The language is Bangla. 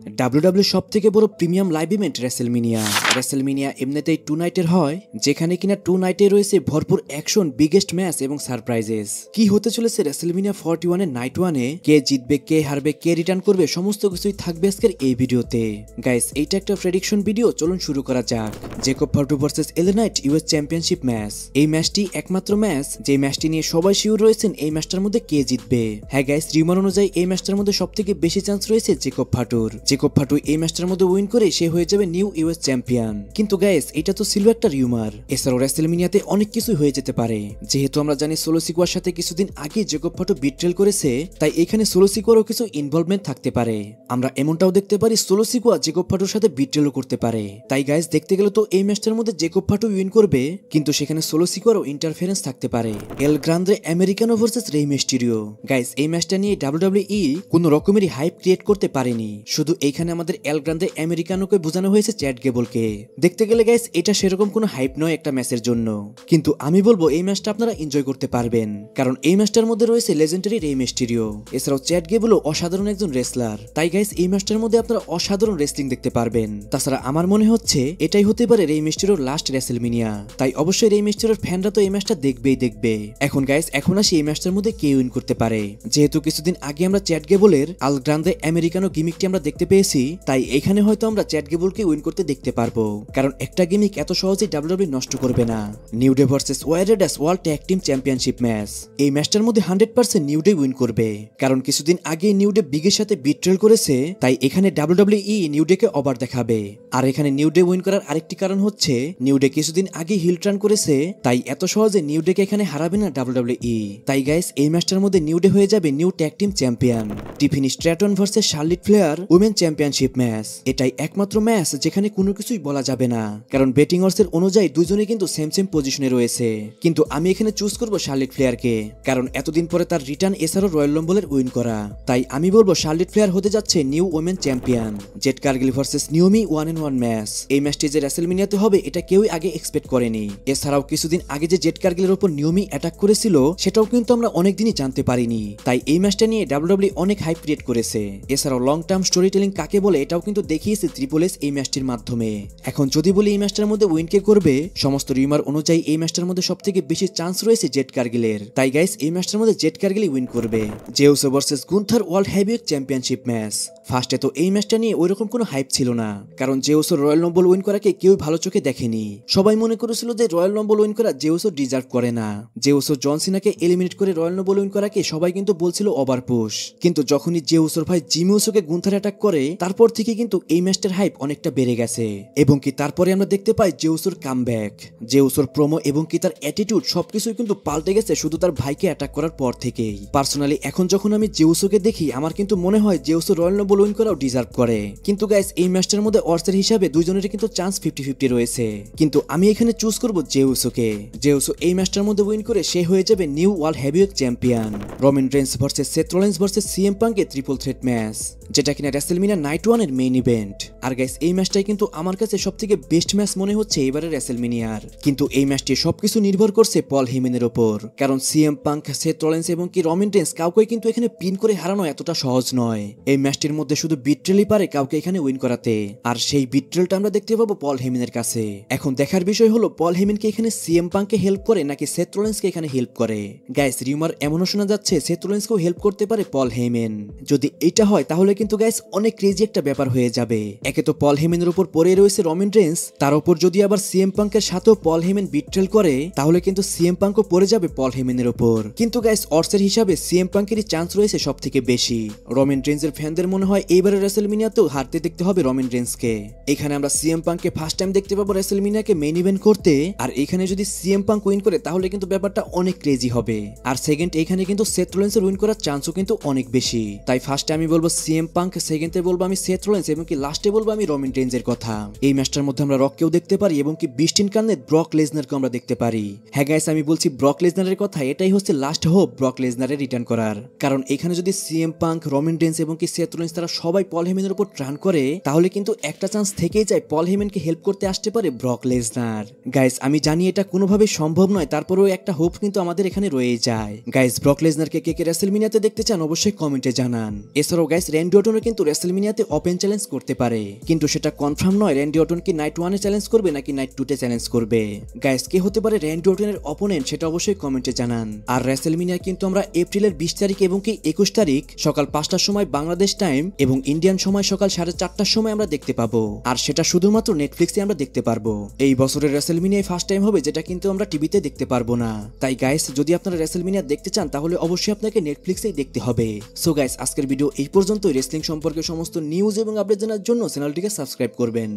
ডাব্লিউডাব্লিউ সব থেকে বড় প্রিমিয়াম লাইভ ইভেন্ট রেসেলমিনিয়া এমনিতেই 2 নাইটের হয়, যেখানে কিনা 2 নাইটে রয়েছে ভরপুর অ্যাকশন, বিগেস্ট ম্যাচ এবং সারপ্রাইজেস। কি হতে চলেছে রেসেলমিনিয়া 41 এর নাইট 1 এ, কে জিতবে, কে হারবে, কে রিটার্ন করবে, সমস্ত কিছুই থাকবে আজকের এই ভিডিওতে। গাইস, এইটা একটা প্রেডিকশন ভিডিও, চলুন শুরু করা যাক। Jacob Fatu versus LA Knight US championship match. এই ম্যাচটি একমাত্র ম্যাচ যে ম্যাচটি নিয়ে সবাই শিওর রয়েছেন এই ম্যাচটার মধ্যে কে জিতবে। হ্যাঁ গাইস, রিউমার অনুযায়ী এই ম্যাচটার মধ্যে সবথেকে বেশি চান্স রয়েছে জেকব ফার্টু এই ম্যাচটার মধ্যে উইন করে সে হয়ে যাবে নিউ ইউএস চ্যাম্পিয়ন। কিন্তু গাইস, এটা তো ছিল একটা রিউমার। এছাড়াও রেসেলমিনিয়াতে অনেক কিছু হয়ে যেতে পারে। যেহেতু আমরা জানি সোলো সিকোয়ার সাথে কিছুদিন আগে জেকব ফার্টু বিট্রেল করেছে, তাই এখানে সোলো সিকোয়ারও কিছু ইনভলভমেন্ট থাকতে পারে। আমরা এমনটাও দেখতে পারি সোলো সিকোয়া জেকব ফার্টুর সাথে বিট্রেলও করতে পারে। তাই গাইস, দেখতে গেলে তো এই ম্যাচটার মধ্যে জেকব ফার্টু উইন করবে, কিন্তু সেখানে সোলো সিকোয়ারও ইন্টারফারেন্স থাকতে পারে। এল গ্রান্ডে আমেরিকানো ভার্সেস রে মিস্টেরিও। গাইস, এই ম্যাচটা নিয়ে ডাব্লিউডাব্লিউই কোনো রকমেরই হাইপ ক্রিয়েট করতে পারেনি। শুধু এইখানে আমাদের এল গ্রান্ডে আমেরিকানোকে বোঝানো হয়েছে চ্যাট গেবলকে। দেখতে গেলে গাইস, এটা সেরকম কোনো হাইপ নয় একটা ম্যাচের জন্য, কিন্তু আমি বলবো এই ম্যাচটা আপনারা এনজয় করতে পারবেন, কারণ এই ম্যাচটার মধ্যে রয়েছে লেজেন্ডারি রে মিস্টেরিও। এছাড়াও চ্যাট গেবলও অসাধারণ একজন রেসলার। তাই গাইস, এই ম্যাচটার মধ্যে আপনারা অসাধারণ রেসলিং দেখতে পারবেন। তাছাড়া আমার মনে হচ্ছে এটাই হতে পারে রে মিস্টেরিওর লাস্ট রেসেলমিনিয়া। তাই অবশ্যই রে মিস্টেরিওর ফ্যানরা তো এই ম্যাচটা দেখবে। এখন গাইস, এখন আসি এই ম্যাচটার মধ্যে কে উইন করতে পারে। যেহেতু কিছুদিন আগে আমরা চ্যাট গেবলের আল গ্রান্ডে আমেরিকানো গিমিকটি আমরা দেখতে পেয়েছি, তাই এখানে হয়তো আমরা চ্যাট গেবলকে উইন করতে দেখতে পারবো, কারণ একটা গিমিক এত সহজেই ডাব্লিউডাব্লিউ নষ্ট করবে না। New day versus wild world tag team championship match. এই ম্যাচটার মধ্যে 100% নিউ ডে উইন করবে, কারণ কিছুদিন আগে নিউ ডে বিগের সাথে বিট্রেল করেছে। তাই এখানে ডাব্লিউডাব্লিউই নিউ ডেকে ওভার দেখাবে। আর এখানে নিউ ডে উইন করার আরেকটি কারণ হচ্ছে নিউ ডে কিছুদিন আগে হিল টার্ন করেছে, তাই এত সহজে নিউ ডেকে এখানে হারাবে না ডাব্লিউডাব্লিউই। তাই গাইস, এই ম্যাচটার মধ্যে নিউ ডে হয়ে যাবে new tag team champion. Tiffany Stratton versus Charlotte Flair women championship match. এটাই একমাত্র ম্যাচ যেখানে কোনো কিছুই বলা যাবে না, কারণ বেটিং অর্সের অনুযায়ী দুজনে কিন্তু সেম পজিশনে রয়েছে। কিন্তু আমি এখানে চুজ করব শার্লেট ফ্লেয়ারকে, কারণ এতদিন পরে তার রিটার্ন, এছাড়াও রয়্যাল রাম্বলের উইন করা। তাই আমি বলবো শার্লেট ফ্লেয়ার হতে যাচ্ছে new women champion. Jade Cargill versus Naomi 1-on-1 match. এই ম্যাচটি যে রেসেলমিনিয়াতে হবে এটা কেউই আগে এক্সপেক্ট করেনি। এছাড়াও কিছুদিন আগে যে জেড কারগিলের উপর নিওমি অ্যাটাক করেছিল, সেটাও কিন্তু আমরা অনেকদিনই জানতে পারিনি। তাই এই ম্যাচটা নিয়ে ডাব্লিউডাব্লিউ অনেক হাইপ ক্রিয়েট করেছে। এছাড়াও লং টার্ম স্টোরি টেলিং কাকে বলে এটাও কিন্তু দেখিয়েছে ট্রিপল এইচ এই ম্যাচটির মাধ্যমে। এখন যদি বলি এই ম্যাচটার মধ্যে উইন কে করবে, সমস্ত রিউমার অনুযায়ী এই ম্যাচটার মধ্যে সবথেকে বেশি চান্স রয়েছে জেড কারগিলের। তাই গাইস, এই ম্যাচটার মধ্যে জেড কারগিলই উইন করবে। জেউসো versus Gunther world heavyweight championship match. ফার্স্টে তো এই ম্যাচটা নিয়ে ওইরকম কোনো হাইপ ছিল না, কারণ জেউসো রয়্যাল রাম্বল উইন করাকে কেউ ভালো চোখে দেখেনি। সবাই মনে করেছিল যে রয়্যাল রাম্বল উইন করা জেউসো ডিজার্ভ করে না। জেউসো জন সিনাকে এলিমিনেট করে রয়্যাল রাম্বল উইন করাকে সবাই কিন্তু বলছিল ওভারপুশ। কিন্তু যখনই জেউসোর ভাই জিমি উসোকে গুন্থার অ্যাটাক করে, তারপর থেকে কিন্তু এই ম্যাচটার হাইপ অনেকটা বেড়ে গেছে। এবং কি তারপরে আমরা দেখতে পাই জেউসোর কামব্যাক, জেউসোর প্রোমো এবং কি তার অ্যাটিটিউড সবকিছুই কিন্তু পাল্টে গেছে শুধু তার ভাইকে অ্যাটাক করার পর থেকেই। পার্সোনালি এখন যখন আমি জেউসোকে দেখি, আমার কিন্তু মনে হয় জেউসো রয়্যাল রাম্বল উইন করাও ডিজার্ভ করে। কিন্তু গাইস, এই ম্যাচটার মধ্যে অর্সের হিসাবে দুইজনেরই কিন্তু চান্স 50-50 রয়েছে। কিন্তু আমি এখানে চুজ করব জেউসোকে। জেউসো এই ম্যাচটার মধ্যে উইন করে সে হয়ে যাবে new world heavyweight champion. Roman Reigns versus Seth Rollins versus CM পাঙ্কে ট্রিপল থ্রেট ম্যাচ, যেটা কিনা রেসেলমিনিয়া নাইট 1 এর মেইন ইভেন্ট। আর গাইস, এই ম্যাচটাই কিন্তু আমার কাছে সবথেকে বেস্ট ম্যাচ মনে হচ্ছে এবারে রেসেলমিনিয়ার। কিন্তু এই ম্যাচটি সবকিছু নির্ভর করছে পল হেমেনের উপর, কারণ সিএম পাঙ্ক, সেথ রলিন্স এবং কি রোমান রেইনস কাউকে কিন্তু এখানে পিন করে হারানো এতটা সহজ নয়। এই ম্যাচটির মধ্যে শুধু বিট্রেলই পারে কাউকে এখানে উইন করাতে, আর সেই বিট্রেলটা আমরা দেখতে পাবো পল হেমেনের কাছে। এখন দেখার বিষয় হলো পল হেমেনকে এখানে সিএম পাঙ্কে হেল্প করে নাকি সেথ রলিন্সকে এখানে হেল্প করে। গাইস, রিউমার এমনও শোনা যাচ্ছে সেথ রলিন্সকেও হেল্প করতে পারে পল হেমেন। যদি এটা হয় তাহলে কিন্তু গাইস অনেক ক্রেজি একটা ব্যাপার হয়ে যাবে। একে তো পল হেমেনের উপর পড়ে রয়েছে রোমান রেইনস, তার উপর যদি আবার সিএম পাঙ্কের সাথেও পল হেমেন বিট্রেল করে, তাহলে কিন্তু সিএম পাঙ্কও পড়ে যাবে পল হেমেনের উপর। কিন্তু গাইস, অর্সের হিসাবে সিএম পাঙ্কেরই চান্স রয়েছে সব থেকে বেশি। রোমান রেইনসের ফ্যানদের মনে হয় এইবারের রেসেলমিনিয়াতেও হারতে দেখতে হবে রোমান রেইনসকে। এখানে আমরা সিএম পাঙ্ককে ফার্স্ট টাইম দেখতে পাবো রেসেলমিনিয়াকে মেইন ইভেন্ট করতে, আর এখানে যদি সিএম পাঙ্ক উইন করে তাহলে কিন্তু ব্যাপারটা অনেক ক্রেজি হবে। আর সেকেন্ড, এখানে কিন্তু সেথ রলিন্সের উইন করার চান্সও কিন্তু অনেক বেশি। তাই ফার্স্টে আমি বলবো সিএম পাঙ্ক, সেকেন্ডে বলবো আমি সেথ রলিন্স এবং কি লাস্টে বলবো আমি রোমান রেইনসের কথা। এই ম্যাচটার মধ্যে আমরা রককেও দেখতে পারি এবং কি বিস্টিন কার্নে ব্রক লেসনারকে আমরা দেখতে পারি। হ্যাঁ গাইস, আমি বলছি ব্রক লেসনারের কথা, এটাই হচ্ছে লাস্ট হোপ ব্রক লেসনারের রিটার্ন করার। কারণ এখানে যদি সিএম পাঙ্ক, রোমান রেইনস এবং কি সেথ রলিন্স তারা সবাই পল হেমেনের উপর ট্রান করে, তাহলে কিন্তু একটা চান্স থেকেই যায় পল হেমেনকে হেল্প করতে আসতে পারে ব্রক লেসনার। গাইস, আমি জানি এটা কোনোভাবে সম্ভব নয়, তারপরেও একটা হোপ কিন্তু আমাদের এখানে রয়ে যায়। গাইস, ব্রক লেসনারকে কে কে রেসেলমিনিয়াতে দেখতে চান অবশ্যই কমেন্টে জানান। এছাড়াও গাইস, র্যান্ডি অর্টনও কিন্তু রেসেল রেসেলমিনিয়াতে ওপেন চ্যালেঞ্জ করতে পারে, কিন্তু সেটা কনফার্ম নয় র্যান্ডি অর্টন কি নাইট 1-এ চ্যালেঞ্জ করবে নাকি নাইট 2-তে চ্যালেঞ্জ করবে। গাইস, কে হতে পারে র্যান্ডি অর্টনের অপোনেন্ট সেটা অবশ্যই কমেন্টে জানান। আর রেসেলমিনিয়া কিন্তু আমরা এপ্রিলের 20 তারিখ এবং কি 21 তারিখ সকাল 5টার সময় বাংলাদেশ টাইম এবং ইন্ডিয়ান সময় সকাল 4:30টার সময় আমরা দেখতে পাবো। আর সেটা শুধুমাত্র নেটফ্লিক্সে আমরা দেখতে পারবো। এই বছরের রেসেলমিনিয়া ফার্স্ট টাইম হবে যেটা কিন্তু আমরা টিভিতে দেখতে পারবো না। তাই গাইস, যদি আপনারা রেসেলমিনিয়া দেখতে চান তাহলে অবশ্যই আপনাকে নেটফ্লিক্সেই দেখতে হবে। সো গাইস, আজকের ভিডিও এই পর্যন্তই। রেসলিং সম্পর্কে সমস্ত নিউজ এবং আপডেট জানার জন্য চ্যানেলটিকে সাবস্ক্রাইব করবেন।